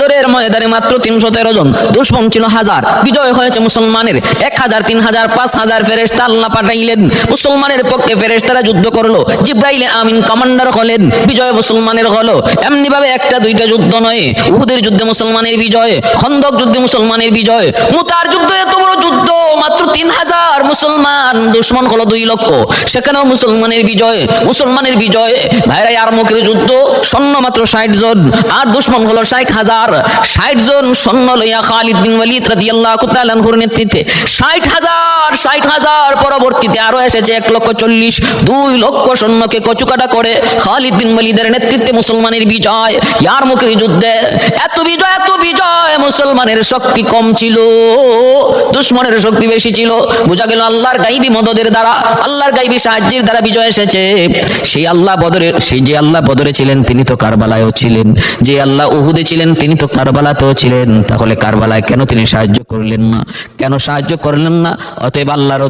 বদরের ময়দানে মাত্র 313 জন, দুশমন ছিল 1000। বিজয় হয়েছে মুসলমানের। 1000, 3000, 5000 ফেরেশতা আল্লাহ পাঠাইলেন। মুসলমানের পক্ষে ফেরেশতারা যুদ্ধ করলো। জিব্রাইল আমিন কমান্ডার হলেন, বিজয় মুসলমানের হলো। এমনি ভাবে একটা দুইটা যুদ্ধ নয়, উহুদের যুদ্ধে মুসলমানের বিজয়, খন্দক যুদ্ধে মুসলমানের বিজয়, মুতার যুদ্ধে এত বড় যুদ্ধ, মাত্র 3000 মুসলমান, দুশমন হলো 2 লক্ষ, সেখানেও মুসলমানের বিজয়, মুসলমানের বিজয়। ভাইরা ইয়ারমুকের যুদ্ধ, সৈন্য মাত্র 60 জন, আর দুশমন হলো 60,000। 60 জন সৈন্য লইয়া খালিদ বিন ওয়ালিদ রাদিয়াল্লাহু তাআলা আনহুর নেতৃত্বে 60,000 পরবর্তীতে আরো এসেছে 1,40,000, 2 লক্ষ সৈন্যকে কচুকাটা করে খালিদ বিন ওয়ালিদের নেতৃত্বে মুসলমানের বিজয়। ইয়ারমুকের যুদ্ধে এত বিজয়, মুসলমানের শক্তি কম ছিল, দুশমনের শক্তি বেশি ছিল। বোঝা গেল আল্লাহর গাইবী মদদের দ্বারা, আল্লাহর গাইবী সাহায্যের দ্বারা বিজয় এসেছে। সেই যে আল্লাহ বদরে ছিলেন তিনি তো কারবালায়ও ছিলেন, যে আল্লাহ উহুদে ছিলেন তিনি তো কারবালাতেও ছিলেন। তাহলে কারবালায় কেন তিনি সাহায্য করলেন না? কেন সাহায্য করলেন না? অতএব আল্লাহরও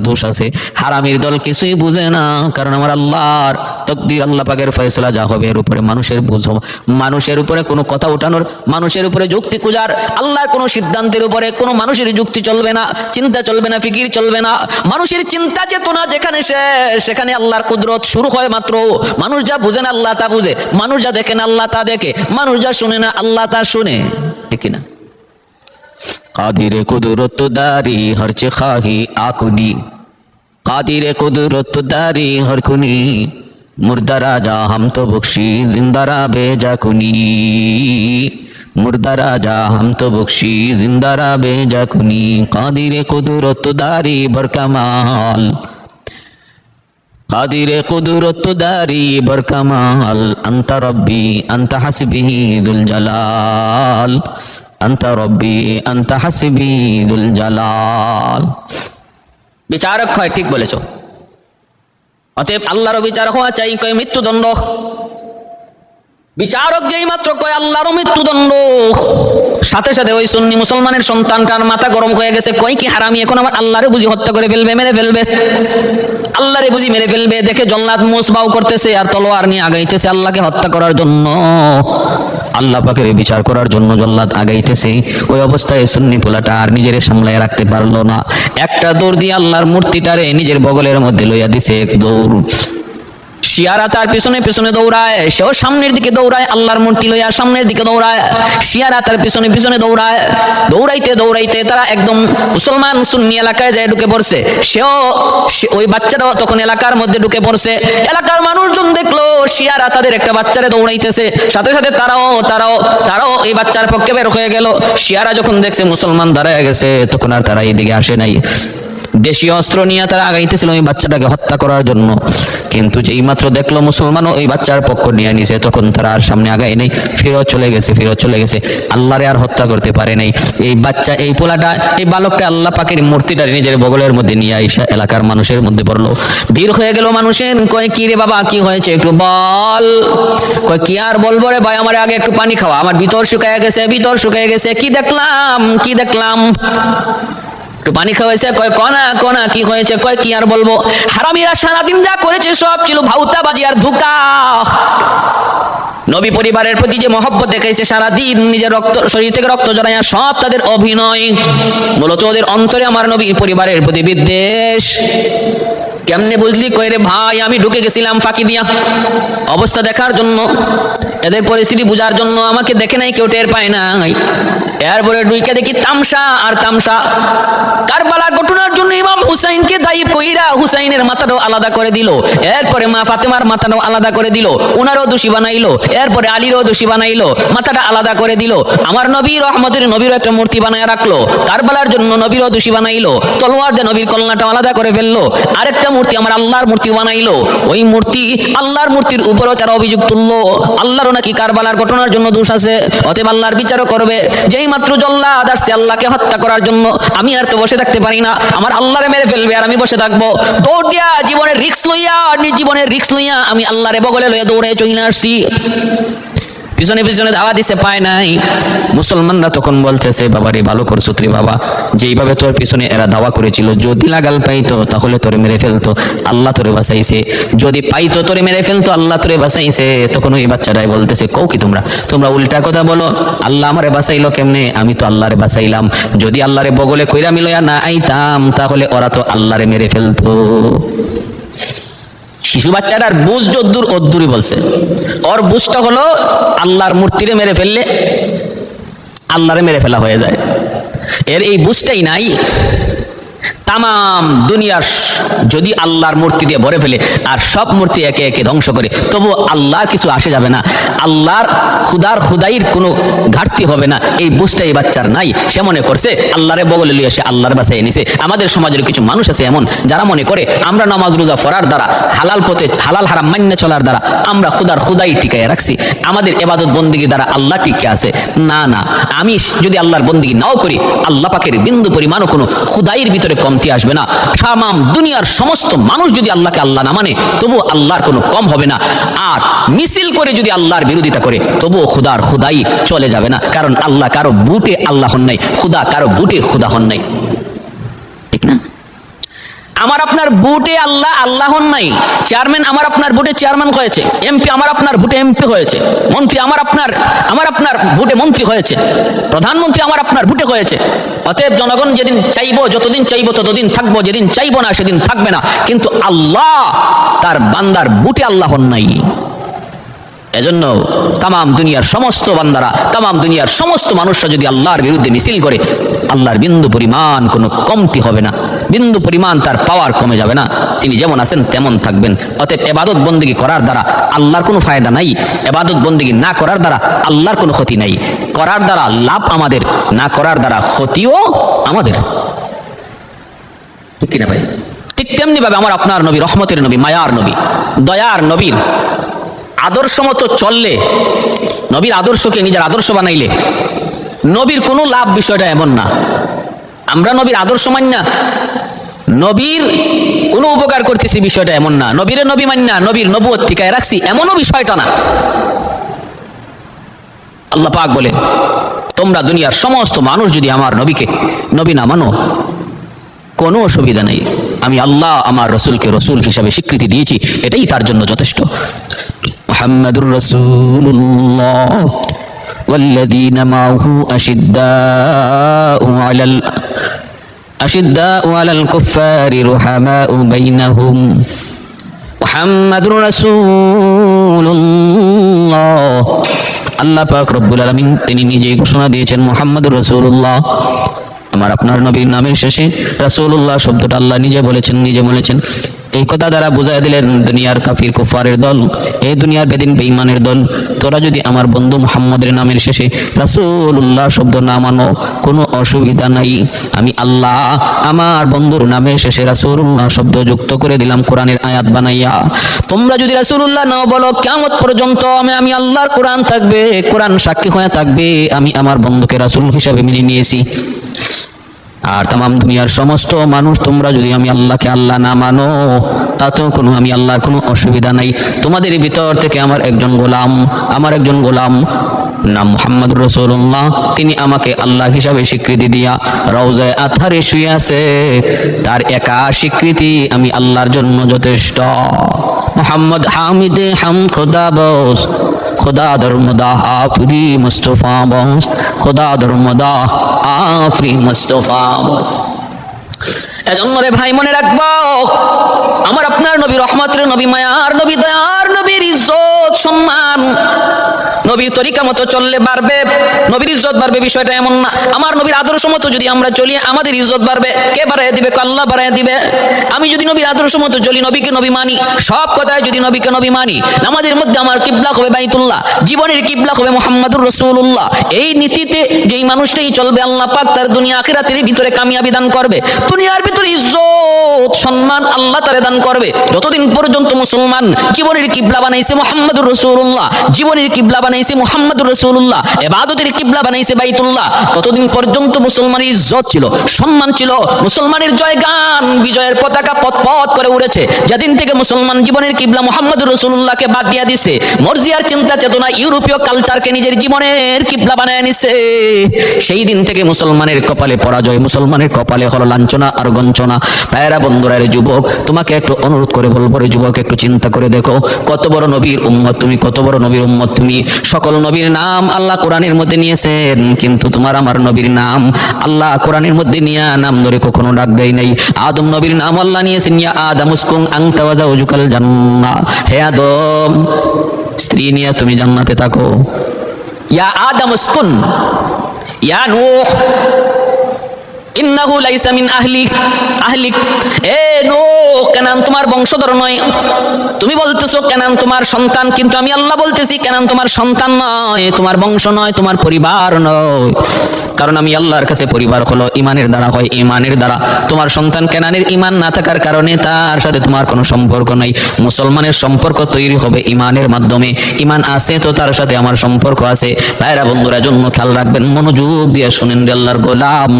দোষ আছে। হারামির দল কিছুই বুঝে না, কারণ আমার আল্লাহর তকদির, আল্লাহ পাকের ফয়সালা যা হবে এর উপরে মানুষের বুঝো, মানুষের উপরে কোনো কথা উঠানোর, মানুষের উপরে যুক্তি খুঁজার, আল্লাহর কোনো সিদ্ধান্তের উপরে কোনো মানুষের যুক্তি চলবে না, চিন্তা চলবে না, ফিকির চলবে না। মানুষের চিন্তা চেতনা যেখানে শেষ, সেখানে আল্লাহর কুদরত শুরু হয় মাত্র। মানুষ যা বুঝে না আল্লাহ তা বুঝে, মানুষ যা দেখে না আল্লাহ তা দেখে, মানুষ যা শুনে না আল্লাহ তা শুনে, ঠিক না? কাদিরে কুদরত দারি হরচে খাহি আকুনি, কাদিরে কুদরত দারি হরকুনি, মুর্দা রাজা হাম তো বখশি জিন্দারা বেজা কুনি, মুর্দা রাজা হাম তো বখশি জিন্দারা বেজা কুনি, কাদিরে কুদরত দারি বরকামাল, কাদিরে কুদরত দারি বরকামাল, আনতা রব্বি আনতা হাসবি যুল জালাল, আনতা রব্বি আনতা হাসবি যুল জালাল। বিচারক হয়, ঠিক বলেছ। অতএব আল্লাহর বিচার হওয়া চাই, কয় মৃত্যুদণ্ড। বিচারক যেই মাত্র কয় আল্লাহর মৃত্যুদণ্ড, সাথে সাথে ওই সুন্নি মুসলমানের সন্তানটার মাথা গরম হয়ে গেছে, কয় কি হারামি এখন আমার আল্লাহরে বুঝি হত্যা করে ফেলবে, মেরে ফেলবে, আল্লাহরে বুঝি মেরে ফেলবে। দেখে জল্লাদ মুসবাউ করতেছে আর তলোয়ার নিয়ে আগাইতেছে আল্লাহকে হত্যা করার জন্য, আল্লাহ পাকের বিচার করার জন্য জল্লাদ আগাইতেছে। ওই অবস্থায় সুন্নি পোলাটা আর নিজের সামলায় রাখতে পারলো না, একটা দৌড় দিয়ে আল্লাহর মূর্তিটারে নিজের বগলের মধ্যে লইয়া দিছে এক দৌড়। শিয়ারা তার পিছনে পিছনে দৌড়ায়, সেও সামনের দিকে দৌড়ায়, আল্লাহর মূর্তি লইয়া সামনের দিকে দৌড়ায়। শিয়ারা তার পিছনে পিছনে দৌড়ায়, দৌড়াইতে তারা একদম মুসলমান সুন্নি এলাকায় যায় ঢুকে পড়ছে। ওই বাচ্চাটাও তখন এলাকার মধ্যে ঢুকে পড়ছে। এলাকার মানুষজন দেখলো শিয়ারা তাদের একটা বাচ্চারে দৌড়াইতেছে, সাথে সাথে তারাও এই বাচ্চার পক্ষে বের হয়ে গেল। শিয়ারা যখন দেখছে মুসলমান দাঁড়ায় গেছে, তখন আর তারা এইদিকে আসে নাই। দেশীয় অস্ত্র নিয়ে তারা আগাইতেছিল ওই বাচ্চাটাকে হত্যা করার জন্য, কিন্তু যেই মাত্র দেখলো মুসলমানও ওই বাচ্চার পক্ষ নিয়ে নিছে, তখন তারা আর সামনে আগায় নাই, ফেরত চলে গেছে। আল্লাহরে আর হত্যা করতে পারে নাই। এই বাচ্চা, এই পোলাটা, এই বালকটা আল্লাহ পাকের মূর্তিটা নিজের বগলের মধ্যে নিয়ে আইসা এলাকার মানুষের মধ্যে পড়লো। ভিড় হয়ে গেল মানুষের। কয় কি রে বাবা, কি হয়েছে একটু বল। কয় কি আর বলবো রে ভাই, আমার আগে একটু পানি খাওয়া, আমার ভিতর শুকায় গেছে। কি দেখলাম একটু পানি খাওয়াইছে। কয় কনা কি হয়েছে? কয় কি আর বলবো, হারামিরা সারাদিন যা করেছে সব ছিল ভাউতাবাজি আর ধোঁকা। নবী পরিবারের প্রতি যে মহব্বত দেখাইছে সারাদিন, নিজের শরীর থেকে রক্ত জড়াইয়া, সব তাদের অভিনয়। মূলত ওদের অন্তরে আমার নবীর পরিবারের প্রতি বিদ্বেষ। কেমনে বুঝলি? কয় রে ভাই, আমি ঢুকে গেছিলাম ফাঁকি দিয়া অবস্থা দেখার জন্য, এদের পরিস্থিতি বুঝার জন্য। আমাকে দেখে নাই, কেউ টের পায় নাই। এরপরে ঢুকে দেখি তামসা আর তামসা। কারবালার ঘটনার জন্য ইমাম হুসাইনকে দায়ী কইরা হুসাইনের মাথাটাও আলাদা করে দিল, এরপরে মা ফাতেমার মাথাটাও আলাদা করে দিল, উনারও দোষী বানাইলো, এরপরে আলীরও দোষী বানাইলো, মাথাটা আলাদা করে দিল। আমার নবী রহমতের নবীরও একটা মূর্তি বানায় রাখলো, কারবালার জন্য নবীরও দোষী বানাইলো, তলোয়ার দিয়ে নবীর কল্লাটা আলাদা করে ফেললো। আরেকটা মূর্তি আমার আল্লাহর মূর্তি বানাইলো, ওই মূর্তি আল্লাহর মূর্তির উপরেও তারা অভিযোগ তুললো, আল্লাহরও নাকি কারবালার ঘটনার জন্য দোষ আছে, অতএব আল্লাহর বিচারও করবে। যেই মাত্র জল্লাদ আসছে আল্লাহকে হত্যা করার জন্য, আমি আর তো বসে থাকতে পারি না, আমার আল্লাহরে মেরে ফেলবে আর আমি বসে থাকবো। দৌড় দিয়া জীবনের রিস্ক লইয়া আমি আল্লাহরে বগলে লইয়া দৌড়ে চলে আসছি। পিছনে পিছনে ধাওয়া দিছে, পায় নাই। মুসলমানরা তখন বলতেছে, বাবা রে ভালো করছো রে বাবা, যেইভাবে তোর পিছনে এরা দাওয়া করেছিল, যদি লাগাল পাইতো তাহলে তোরে মেরে ফেলতো, আল্লাহ তোরে বাঁচাইছে। যদি পাইতো তোরে মেরে ফেলতো, আল্লাহ তোরে বাঁচাইছে। তখন ওই বাচ্চাটাই বলতেছে, কও কি তোমরা উল্টা কথা বলো, আল্লাহ আমারে বাঁচাইলো কেমনে? আমি তো আল্লাহরে বাঁচাইলাম। যদি আল্লাহরে বগলে কইরা মিলয়া না আইতাম, তাহলে ওরা তো আল্লাহরে মেরে ফেলতো। শিশু বাচ্চাটার বুঝ যদ্দুর অদ্দুরই বলছে। ওর বুঝটা হলো আল্লাহর মূর্তিরে মেরে ফেললে আল্লাহরে মেরে ফেলা হয়ে যায়। এর এই বুঝটাই নাই। তামাম দুনিয়ার যদি আল্লাহর মূর্তি দিয়ে ভরে ফেলে আর সব মূর্তি একে একে ধ্বংস করে, তবু আল্লাহর কিছু আসে যাবে না, আল্লাহর খুদাইর কোনো ঘাটতি হবে না, এই বুঝটা এই বাচ্চার নাই। সে মনে করছে আল্লাহরে বগলে লিয়ে এসে আল্লাহর বাসায় নিছে। আমাদের সমাজের কিছু মানুষ আছে এমন, যারা মনে করে আমরা নামাজ রোজা পড়ার দ্বারা, হালাল পথে হালাল হারাম মান্য চলার দ্বারা আমরা খুদাই টিকায় রাখছি, আমাদের ইবাদত বন্দেগী দ্বারা আল্লাহ টিকে আছে। না না, আমি যদি আল্লাহর বন্দেগী নাও করি, আল্লাহ পাকের বিন্দু পরিমাণও কোনো খুদাইয়ের ভিতরে কমতি আসবে না। তামাম দুনিয়ার সমস্ত মানুষ যদি আল্লাহকে আল্লাহ না মানে, তবুও আল্লাহর কোনো কম হবে না। আর মিছিল করে যদি আল্লাহর বিরোধিতা করে, তবুও খুদাই চলে যাবে না। কারণ আল্লাহ কারো বুটে আল্লাহ হন নাই, খুদা কারো বুটে খুদা হন নাই, ঠিক না? আমার আপনার বুটে আল্লাহ হন নাই। চেয়ারম্যান আমার আপনার বুটে চেয়ারম্যান হয়েছে, এমপি আমার আপনার বুটে এমপি হয়েছে, মন্ত্রী আমার আপনার বুটে মন্ত্রী হয়েছে, প্রধানমন্ত্রী আমার আপনার বুটে হয়েছে। অতএব জনগণ যেদিন চাইবো, যতদিন চাইবো ততদিন থাকবো, যেদিন চাইবো না সেদিন থাকবে না। কিন্তু আল্লাহ তার বান্দার বুটে আল্লাহ হন নাই। এজন্য তামাম দুনিয়ার সমস্ত বান্দারা, তামাম দুনিয়ার সমস্ত মানুষরা যদি আল্লাহর বিরুদ্ধে মিছিল করে, আল্লাহর বিন্দু পরিমাণ কোনো কমতি হবে না, বিন্দু পরিমাণ তার পাওয়ার কমে যাবে না। তিনি যেমন আছেন তেমন থাকবেন। অতএব ইবাদত বন্দেগী করার দ্বারা আল্লাহর কোনো ফায়দা নাই, ইবাদত বন্দেগী না করার দ্বারা আল্লাহর কোনো ক্ষতি নাই। করার দ্বারা লাভ আমাদের, না করার দ্বারা ক্ষতিও আমাদের, ঠিক কিনা ভাই? ঠিক তেমনি ভাবে আমার আপনার নবী, রহমতের নবী, মায়ার নবী, দয়ার নবীর আদর্শ মতো চললে, নবীর আদর্শকে নিজের আদর্শ বানাইলে নবীর কোনো লাভ, বিষয়টা এমন না। আমরা নবীর আদর্শ মান্না নবীর কোনো উপকার করতেছি, বিষয়টা এমন না। নবীর নবী মান্না নবীর নবুয়ত ঠিকায় রাখছি, এমনও বিষয়টা না। আল্লাহ পাক বলে, তোমরা দুনিয়ার সমস্ত মানুষ যদি আমার নবীকে নবী না মানো, কোনো অসুবিধা নেই। আমি আল্লাহ আমার রসুলকে রসুল হিসাবে স্বীকৃতি দিয়েছি, এটাই তার জন্য যথেষ্ট। মুহাম্মাদুর রাসূলুল্লাহ ওয়াল্লাযীনা মাআহু আশিদ্দাউ আলাল কুফফারি রুহামাউ বাইনাহুম। মুহাম্মাদুর রাসূলুল্লাহ, আল্লাহ পাক রব্বুল আলামিন তিনি নিজেই ঘোষণা দিয়েছেন, মুহাম্মাদুর রাসূলুল্লাহ। আমার আপনার নবীর নামের শেষে রাসূলুল্লাহ শব্দটা আল্লাহ নিজে বলেছেন। এই কথা দ্বারা বুঝাই দিলেন দুনিয়ার কাফির কুফারের দল, এই দুনিয়ার বেদিন বেঈমানের দল, তোরা যদি আমার বন্ধু মুহাম্মদের নামের শেষে রাসূলুল্লাহ শব্দ না মানো, কোনো অসুবিধা নাই। আমি আল্লাহ আমার বন্ধুর নামের শেষে রাসূলুল্লাহ শব্দ যুক্ত করে দিলাম কোরআনের আয়াত বানাইয়া। তোমরা যদি রাসূলুল্লাহ নাও বলো, কিয়ামত পর্যন্ত আমি আল্লাহর কোরআন থাকবে, কোরআন সাক্ষী হয়ে থাকবে আমি আমার বন্ধুকে রাসূল হিসাবে মেনে নিয়েছি। আর তামাম দুনিয়ার সমস্ত মানুষ তোমরা যদি আমি আল্লাহকে আল্লাহ না মানো, তাতেও কোনো আমি আল্লাহর কোনো অসুবিধা নাই। তোমাদের ভিতর থেকে আমার একজন গোলাম নাম মুহাম্মদুর রাসূলুল্লাহ, তিনি আমাকে আল্লাহ হিসাবে স্বীকৃতি দিয়া রওজায়ে আতহারে শুয়ে আছে। তার একা স্বীকৃতি আমি আল্লাহর জন্য যথেষ্ট। মোহাম্মদ হামিদে হাম খোদা বস, খোদা ধর্মদা আফরি মুস্তফা বস, খোদা ধর্মদা আফরি মুস্তফা বস। এজন্য রে ভাই মনে রাখবো, আমার আপনার নবী, রহমতের নবী, মায়ার নবী, দয়ার নবীর ইজ্জত সম্মান নবীর তরিকা মতো চললে বাড়বে, নবীর ইজ্জত বাড়বে, বিষয়টা এমন না। আমার নবীর আদর্শ মতো যদি আমরা চলি, আমাদের ইজ্জত বাড়বে। কে বাড়াইয়া দিবে? আল্লাহ বাড়াইয়া দিবে। আমি যদি নবীর আদর্শ মতো চলি, নবীকে নবী মানি, সব কথায় যদি নবীকে নবী মানি, নামাজের মধ্যে আমার কিবলা হবে বাইতুল্লাহ, জীবনের কিবলা হবে মুহাম্মাদুর রাসূলুল্লাহ, এই নীতিতে যেই মানুষটাই চলবে, আল্লাহ পাক তার দুনিয়া আখিরাতের ভিতরে কামিয়াবি দান করবে। দুনিয়ার ভিতরে ইজ্জত সম্মান আল্লাহ তারে দান করবে। যতদিন পর্যন্ত মুসলমান জীবনের কিবলা বানাইছে মুহাম্মাদুর রাসূলুল্লাহ, জীবনের কিবলা বানাইছে বানাইছে মুহাম্মদুর রাসূলুল্লাহ, ইবাদতের কিবলা বানাইছে বাইতুল্লাহ, ততদিন পর্যন্ত মুসলমানের ইজ্জত ছিল, সম্মান ছিল, মুসলমানের জয়গান বিজয়ের পতাকা পথ করে উড়েছে। যেদিন থেকে মুসলমান জীবনের কিবলা মুহাম্মদুর রাসূলুল্লাহকে বাদ দিয়া দিছে, মর্জিয়ার চিন্তা চেতনা ইউরোপীয় কালচারকে নিজের জীবনের কিবলা বানায় নিছে, সেই দিন থেকে মুসলমানের কপালে পরাজয়, মুসলমানের কপালে হলো লাঞ্ছনা আর গঞ্চনা। ভাইয়েরা, বন্ধুরা, রে যুবক, তোমাকে একটু অনুরোধ করে বলবো, রে যুবক, একটু চিন্তা করে দেখো, কত বড় নবীর উম্মত তুমি, কত বড় নবীর উম্মত তুমি। সকল নবীর নাম আল্লাহ কোরআনের মধ্যে নিয়েছেন, কিন্তু তোমার আমার নবীর নাম আল্লাহ কোরআনের মধ্যে নিয়ে নাম ধরে কখনো ডাক দেয় নাই। আদম নবীর নাম আল্লাহ নিয়েছেন, ইয়া আদম উসকুন আনতা ওয়া যাওজুকাল জান্নাহ, হে আদম, স্ত্রী নিয়ে তুমি জান্নাতে থাকো। ইয়া আদম উসকুন, ইয়া নূহ ইন্নাহু লাইসা মিন আহলিক, এ নূহ, কেনান তোমার বংশধর নয়। তুমি বলতেছো কেনান তোমার সন্তান, কিন্তু আমি আল্লাহ বলতেছি কেনান তোমার সন্তান নয়, তোমার বংশ নয়, তোমার পরিবার নয়। কারণ আমি আল্লাহর কাছে পরিবার হলো ইমানের দ্বারা হয়, ইমানের দ্বারা। তোমার সন্তান কেনানের ইমান না থাকার কারণে তার সাথে তোমার কোনো সম্পর্ক নাই। মুসলমানের সম্পর্ক তৈরি হবে ইমানের মাধ্যমে। ইমান আছে তো তার সাথে আমার সম্পর্ক আছে। ভাইরা, বন্ধুরা, জন্য খেয়াল রাখবেন, মনোযোগ দিয়ে শুনেন রে আল্লাহর গোলাম।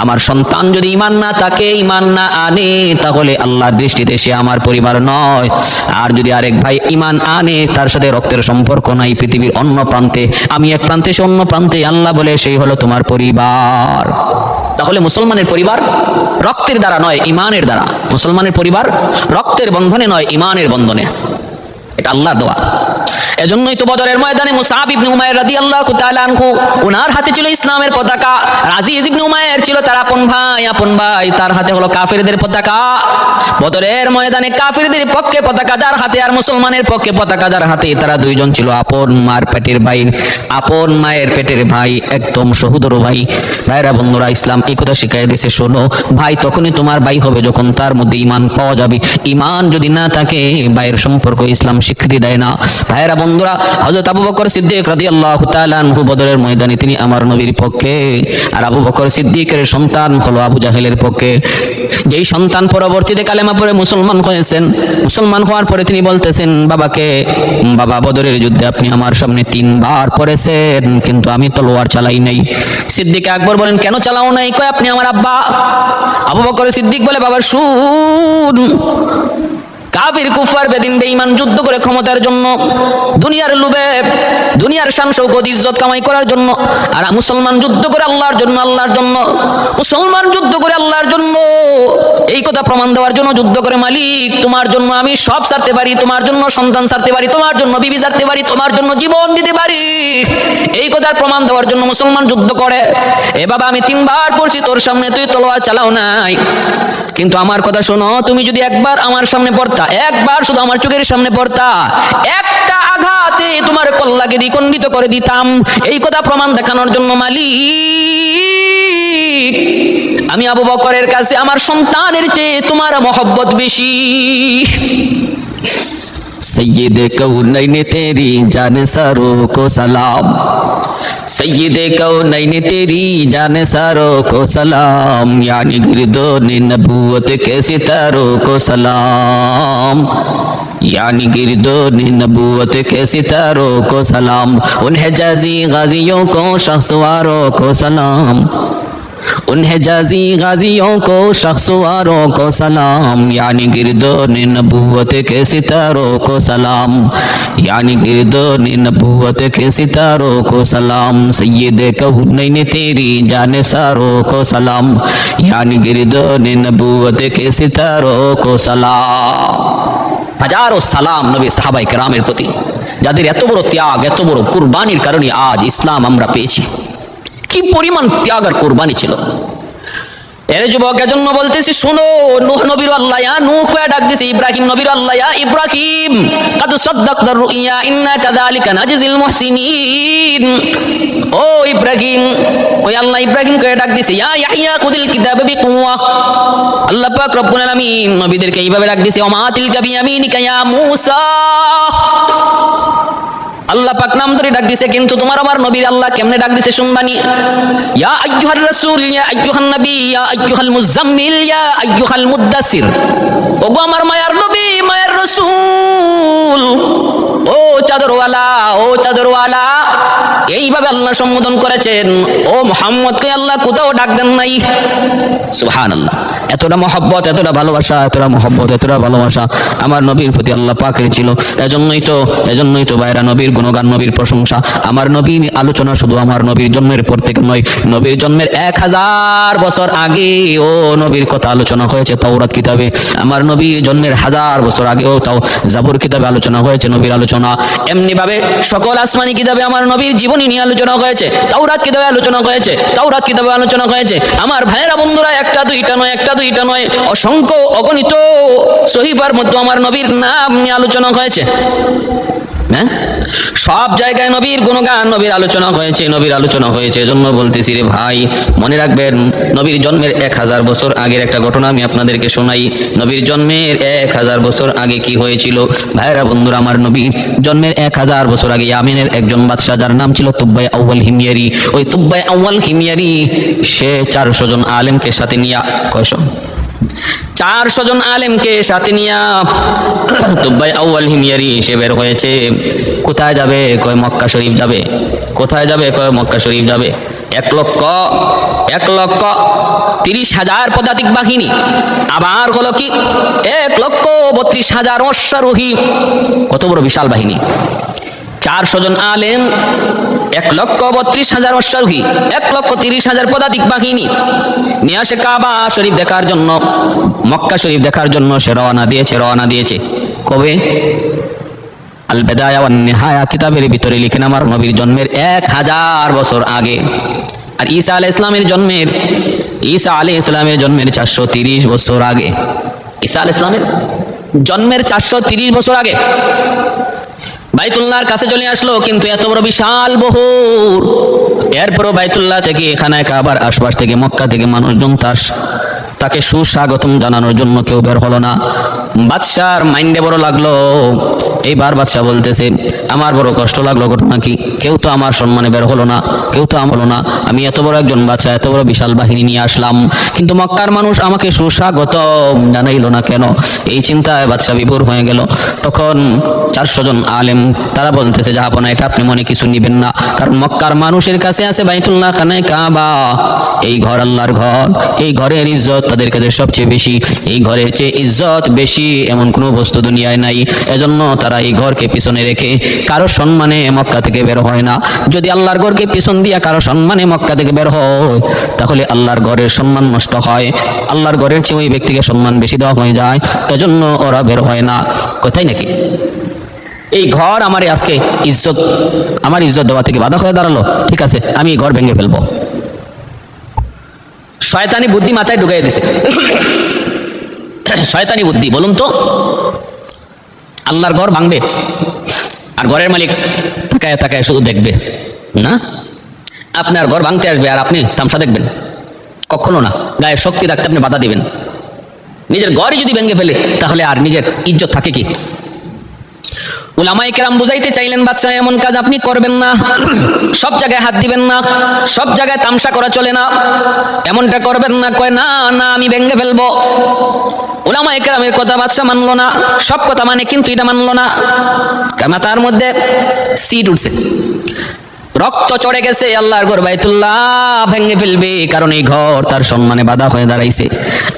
আমার সন্তান যদি ইমান না থাকে, ইমান না আনে, তাহলে আল্লাহর দৃষ্টিতে সে আমার পরিবার নয়। আর যদি আরেক ভাই ইমান আনে, তার সাথে রক্তের সম্পর্ক নাই, পৃথিবীর অন্য প্রান্তে, আমি এক প্রান্তে, সে অন্য প্রান্তে, আল্লাহ বলে সেই হলো তোমার পরিবার। তাহলে মুসলমানের পরিবার রক্তের দ্বারা নয়, ইমানের দ্বারা। মুসলমানের পরিবার রক্তের বন্ধনে নয়, ইমানের বন্ধনে। এটা আল্লাহর দোয়া। এজন্যই তো বদরের ময়দানে মুসআব ইবনে উমাইর রাদিয়াল্লাহু তাআলা আনহু, ওনার হাতে ছিল ইসলামের পতাকা। আজিজ ইবনে উমাইর ছিল তার আপন ভাই, তার হাতে হলো কাফিরদের পতাকা। বদরের ময়দানে কাফিরদের পক্ষে পতাকা যার হাতে, আর মুসলমানের পক্ষে পতাকা যার হাতে, তারা দুইজন ছিল আপন মার পেটের ভাই, আপন মায়ের পেটের ভাই, একদম সহোদর ভাই। ভাইরা, বন্ধুরা, ইসলাম এই কথা শিখাই দিয়েছে, শোনো, ভাই তখনই তোমার ভাই হবে যখন তার মধ্যে ঈমান পাওয়া যাবে। ঈমান যদি না থাকে, ভাইয়ের সম্পর্ক ইসলাম স্বীকৃতি দেয় না। ভাইরা, বন্ধুরা, হযরত আবু বকর সিদ্দিক রাদিয়াল্লাহু তাআলা আনহু বদরের ময়দানে তিনি আমার নবীর পক্ষে, আর আবু বকর সিদ্দিকের সন্তান হলো আবু জাহেলের পক্ষে। যেই সন্তান পরবর্তীতে কালেমা পড়ে মুসলমান হয়েছেন, মুসলমান হওয়ার পরে তিনি বলতেছেন বাবাকে, বাবা, বদরের যুদ্ধে আপনি আমার সামনে 3 বার পড়েছেন, কিন্তু আমি তলোয়ার চালাই নাই। সিদ্দিক আকবর বলেন, কেন চালাও নাই? কয়, আপনি আমার আব্বা। আবু বকর সিদ্দিক বলে, বাবা শুন, কাফির কুফার বেদিন বেঈমান যুদ্ধ করে ক্ষমতার জন্য, দুনিয়ার লোভে, দুনিয়ার শান শৌকত ইজ্জত কামাই করার জন্য। আর মুসলমান যুদ্ধ করে আল্লাহর জন্য, আল্লাহর জন্য। মুসলমান যুদ্ধ করে আল্লাহর জন্য, এই কথা প্রমাণ দেওয়ার জন্য যুদ্ধ করে, মালিক তোমার জন্য আমি সব ছাড়তে পারি, তোমার জন্য সন্তান ছাড়তে পারি, তোমার জন্য বিবি ছাড়তে পারি, তোমার জন্য জীবন দিতে পারি, এই কথার প্রমাণ দেওয়ার জন্য মুসলমান যুদ্ধ করে। এ বাবা, আমি 3 বার পড়ছি তোর সামনে, তুই তলোয়ার চালাও নাই, কিন্তু আমার কথা শোনো, তুমি যদি একবার আমার সামনে পড়তা, একবার শুধু আমার চোখের সামনে পড়তা, একটা আঘাতে তোমার কল্লাকে দ্বিখণ্ডিত করে দিতাম। এই কথা প্রমাণ দেখানোর জন্য মালিক, আমি আবু বকরের কাছে আমার সন্তানের চেয়ে তোমার মহব্বত বেশি। सैयद कौनैन तेरी जान सारों को सलाम, सैयद कौनैन तेरी जान सारों को सलाम, यानी गिरदोन नबूवत के सितारों को सलाम, यानी गिरदोन नबूवत के सितारों को सलाम, उन हिजाज़ी गाजियों को शख्सवारों को सलाम, उन हिजाज़ी गाजियों को शख्सवारों को सलाम, यानी गिरदोन नबूवत के सितारों को सलाम, यानी गिरदोन नबूवत के सितारों को सलाम, सैयद कौनैन तेरी जाने सारों को सलाम, यानी गिरदोन नबूवत के सितारों को सलाम। হাজারো সালাম নবী সাহাবায়ে কেরামের প্রতি, যাদের এত বড় ত্যাগ, এত বড় কুরবানির কারণে আজ ইসলাম আমরা পেয়েছি। কি পরিমাণ ত্যাগ আর কুরবানি ছিল। এর যুবক, এজন্য বলতেছি, শুনো, নূহ নবীর আল্লাহ ইয়া নূহ কয়ে ডাক দিছে, ইব্রাহিম নবীর আল্লাহ ইয়া ইব্রাহিম, কাদ সাদ্দাকতার রুইয়া ইন্না কাযালিকা নাজিল মুহসিনিন। ও ইব্রাহিম, কই আল্লাহ ইব্রাহিম কয়ে ডাক দিছে, ইয়া ইয়াহইয়া খুদিল কিতাবা বিকুওয়া। আল্লাহ পাক রব্বুল আলামিন নবীদেরকে এইভাবে ডাক দিছে, ওমা তিলকা বিয়ামিনিকা ইয়া মূসা। আল্লাহ পাক নাম ধরে ডাক দিছে, কিন্তু তোমার আমার নবীর আল্লাহ কেমনে ডাক দিছে শুনবানি। ইয়া আইয়ুহার রাসূল, ইয়া আইয়ুহান নবী, ইয়া আইয়ুহাল মুজাম্মিল, ইয়া আইয়ুহাল মুদ্দাসির। ওগো আমার মায়ার নবী, মায়ার রাসূল, ও ও চাদরওয়ালা, ও চাদরওয়ালা, এইভাবে আল্লাহ সম্বোধন করেছেন। ও মুহাম্মদকে আল্লাহ কোথাও ডাক দেন নাই। সুবহানাল্লাহ। এতটা মহব্বত, এতটা ভালোবাসা, এতটা মহব্বত, এতটা ভালোবাসা আমার নবীর প্রতি আল্লাহ পাকের ছিল। এজন্যই তো ভাইরা নবীর গুণগান, নবীর প্রশংসা। আমার নবীর আলোচনা শুধু আমার নবীর জন্মের পর থেকে নয়, নবীর জন্মের 1000 বছর আগে ও নবীর কথা আলোচনা হয়েছে তাওরাত কিতাবে। আমার নবীর জন্মের 1000 বছর আগেও তাও জাবুর কিতাবে আলোচনা হয়েছে নবীর আলোচনা। এমনি ভাবে সকল আসমানি কিতাবে আমার নবীর জীবনী নিয়ে আলোচনা হয়েছে, তাওরাত কিতাবে আলোচনা হয়েছে, তাওরাত কিতাবে আলোচনা হয়েছে। আমার ভাইয়েরা বন্ধুরা, একটা দুইটা নয়, অসংখ্য অগণিত সহিফার মধ্যে আমার নবীর নাম নিয়ে আলোচনা হয়েছে। হ্যাঁ, সব জায়গায় নবীর গুণগান, নবীর আলোচনা হয়েছে। এজন্য বলতেছি রে ভাই, মনে রাখবেন নবীর জন্মের 1000 বছর আগের একটা ঘটনা আমি আপনাদেরকে শোনাই। নবীর জন্মের 1000 বছর আগে কি হয়েছিল ভাইরা বন্ধুরা? আমার নবীর জন্মের 1000 বছর আগে ইয়ামেনের একজন বাদশা, যার নাম ছিল তুব্বাই আউয়াল হিময়ারি। ওই তুব্বাই আউয়াল হিময়ারি সে 400 জন আলেমকে সাথে নিয়া, 400 জন আলেমকে সাথে নিয়া তুব্বাই আউয়াল হিময়ারি সে বের হয়েছে। কোথায় যাবে? কয় মক্কা শরীফ যাবে। কোথায় যাবে? কয় মক্কা শরীফ যাবে। 1,30,000 পদাতিক বাহিনী, আবার হলো কি 1,32,000 অশ্বারোহী। কত বড় বিশাল বাহিনী! 400 জন আলেম, 1,32,000 অশ্বারোহী, 1,30,000 পদাতিক বাহিনী নিয়ে আসে কাবা শরীফ দেখার জন্য, মক্কা শরীফ দেখার জন্য সে রওনা দিয়েছে। কবে? আল বিদায়া ওয়ান নিহায়া কিতাবের ভিতরে লিখেন আমার নবীর জন্মের 1000 বছর আগে। আর ঈসা আলাইহিস ইসলামের জন্মের 430 বছর আগে। ঈসা আলাইহিস ইসলামের জন্মের 430 বছর আগে বাইতুল্লাহর কাছে চলে আসলো। কিন্তু এত বড় বিশাল বহর, এরপরও বাইতুল্লাহ থেকে, খানায় কাবার আশপাশ থেকে, মক্কা থেকে মানুষজন তাকে সুস্বাগতম জানানোর জন্য কেউ বের হলো না। বাদশার মাইন্ডে বড় লাগলো। এইবার বাদশা বলতেছে, আমার বড় কষ্ট লাগলো। ঘটনা কি? কেউ তো আমার সম্মানে বের হলো না, আমি এত বড় একজন বাদশা, এত বড় বিশাল বাহিনী নিয়ে আসলাম, কিন্তু মক্কার মানুষ আমাকে সুস্বাগতম জানাইলো না কেন? এই চিন্তায় বাদশা বিভোর হয়ে গেল। তখন 400 জন আলেম তারা বলতেছে, জাহাপনা, এটা আপনি মনে কিছু নিবেন না, কারণ মক্কার মানুষের কাছে আছে বাইতুল্লাহ, খানায় কাবা, এই ঘর আল্লাহর ঘর, এই ঘরের ইজ্জত তাদের কাছে সবচেয়ে বেশি। এই ঘরের চেয়ে ইজ্জত বেশি এমন কোনো বস্তু দুনিয়ায় নাই। এজন্য তারা এই ঘরকে পিছনে রেখে কারো সম্মানে মক্কা থেকে বের হয় না। যদি আল্লাহর ঘরকে পিছন দিয়া কারো সম্মানে মক্কা থেকে বের হয়, তাহলে আল্লাহর ঘরের সম্মান নষ্ট হয়, আল্লাহর ঘরের চেয়ে ওই ব্যক্তিকে সম্মান বেশি দেওয়া হয়ে যায়। এজন্য ওরা বের হয় না। কোথায় নাকি এই ঘর আমার আজকে আমার ইজ্জত দেওয়া থেকে বাধা হয়ে দাঁড়ালো, ঠিক আছে, আমি এই ঘর ভেঙে ফেলবো। শয়তানি বুদ্ধি মাথায় ঢুকাই দিছে। শয়তানি বুদ্ধি, বলুন তো, আল্লাহর ঘর ভাঙবে আর ঘরের মালিক তাকায় তাকায় শুধু দেখবে না? আপনার ঘর ভাঙতে আসবে আর আপনি তামসা দেখবেন? কখনো না। গায়ে শক্তি রাখতে আপনি বাধা দিবেন। নিজের ঘরই যদি ভেঙে ফেলে তাহলে আর নিজের ইজ্জত থাকে কি? উলামায়ে কেরাম বুঝাইতে চাইলেন, বাচ্চা এমন কাজ আপনি করবেন না, সব জায়গায় হাত দিবেন না, সব জায়গায় তামসা করা চলে না, এমনটা করবেন না। কয় না না, আমি ভেঙে ফেলবো। উলামায়ে কেরামের কথা বাদশা মানলো না, সব কথা মানে কিন্তু এটা মানলো না। মাথার মধ্যে সিট উঠছে, রক্ত চড়ে গেছে। আল্লাহর ঘর বাইতুল্লাহ ভেঙে ফেলবে, কারণ এই ঘর তার সম্মানে বাধা হয়ে দাঁড়াইছে।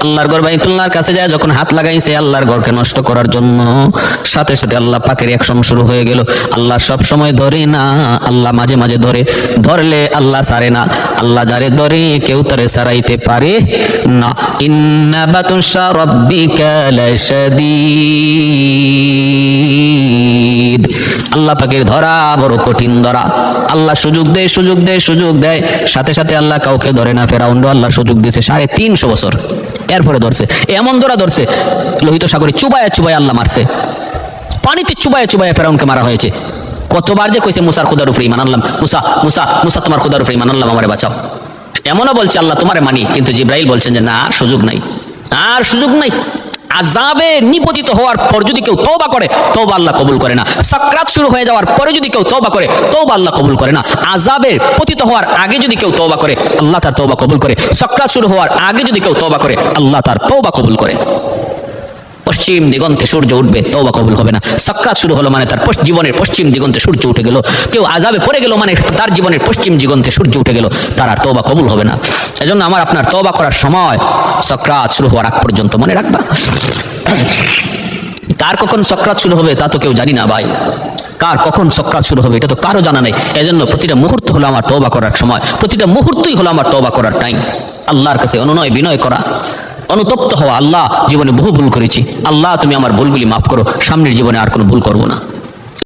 আল্লাহর ঘর বাইতুল্লাহর কাছে যায় যখন হাত লাগাইছে আল্লাহর ঘরকে নষ্ট করার জন্য, সাথে সাথে আল্লাহ পাকের অ্যাকশন শুরু হয়ে গেল। আল্লাহ সব সময় ধরে না, আল্লাহ মাঝে মাঝে ধরে, ধরলে আল্লাহ ছাড়ে না। আল্লাহ যারে ধরে কেউ তারে ছাড়াইতে পারে না। ইন্না বাতুশা রাব্বিকা লাশাদীদ। আল্লাহ পাকের ধরা বড় কঠিন ধরা। আল্লাহ সুযোগ দেয়, সাথে সাথে আল্লাহ কাউকে ধরে না। ফেরাউনও আল্লাহ সুযোগ দিয়েছে 350 বছর, এরপরে ধরছে। এমন ধরা ধরছে, লোহিত সাগরে চুবায়া আল্লাহ মারছে, পানিতে চুবায়া ফেরাউনকে মারা হয়েছে। কতবার যে কইছে মুসার খোদার উপরে ঈমান আনলাম, মুসা তোমার খোদার উপরে ঈমান আনলাম, আমারে বাঁচাও। এমনও বলছে আল্লাহ তোমারে মানি, কিন্তু জিব্রাইল বলছেন যে না, আর সুযোগ নাই। আযাবে নিপতিত হওয়ার পর যদি কেউ তওবা করে, তওবা আল্লাহ কবুল করে না। সাকরাত শুরু হয়ে যাওয়ার পরে যদি কেউ তওবা করে, তওবা আল্লাহ কবুল করে না। আযাবে পতিত হওয়ার আগে যদি কেউ তওবা করে, আল্লাহ তার তওবা কবুল করে। সাকরাত শুরু হওয়ার আগে যদি কেউ তওবা করে, আল্লাহ তার তওবা কবুল করে। পশ্চিম দিগন্তে সূর্য উঠবে, তওবা কবুল হবে না। সাকরাত শুরু হলো মানে তার জীবনের পশ্চিম দিগন্তে সূর্য উঠে গেল। কেউ আযাবে পড়ে গেল মানে তার জীবনের পশ্চিম দিগন্তে সূর্য উঠে গেল, তার আর তওবা কবুল হবে না। এজন্য আমার আপনার তওবা করার সময় সাকরাত শুরু হওয়ার আগ পর্যন্ত মনে রাখবা। কার কখন সাকরাত শুরু হবে তা তো কেউ জানি না ভাই, কার কখন সাকরাত শুরু হবে এটা তো কারো জানা নেই। এজন্য প্রতিটা মুহূর্ত হলো আমার তওবা করার সময়, প্রতিটা মুহূর্তই হলো আমার তওবা করার টাইম। আল্লাহর কাছে অনুনয় বিনয় করা, অনুতপ্ত হওয়া, আল্লাহ জীবনে বহু ভুল করেছি, আল্লাহ তুমি আমার ভুলগুলি মাফ করো, সামনের জীবনে আর কোনো ভুল করবো না।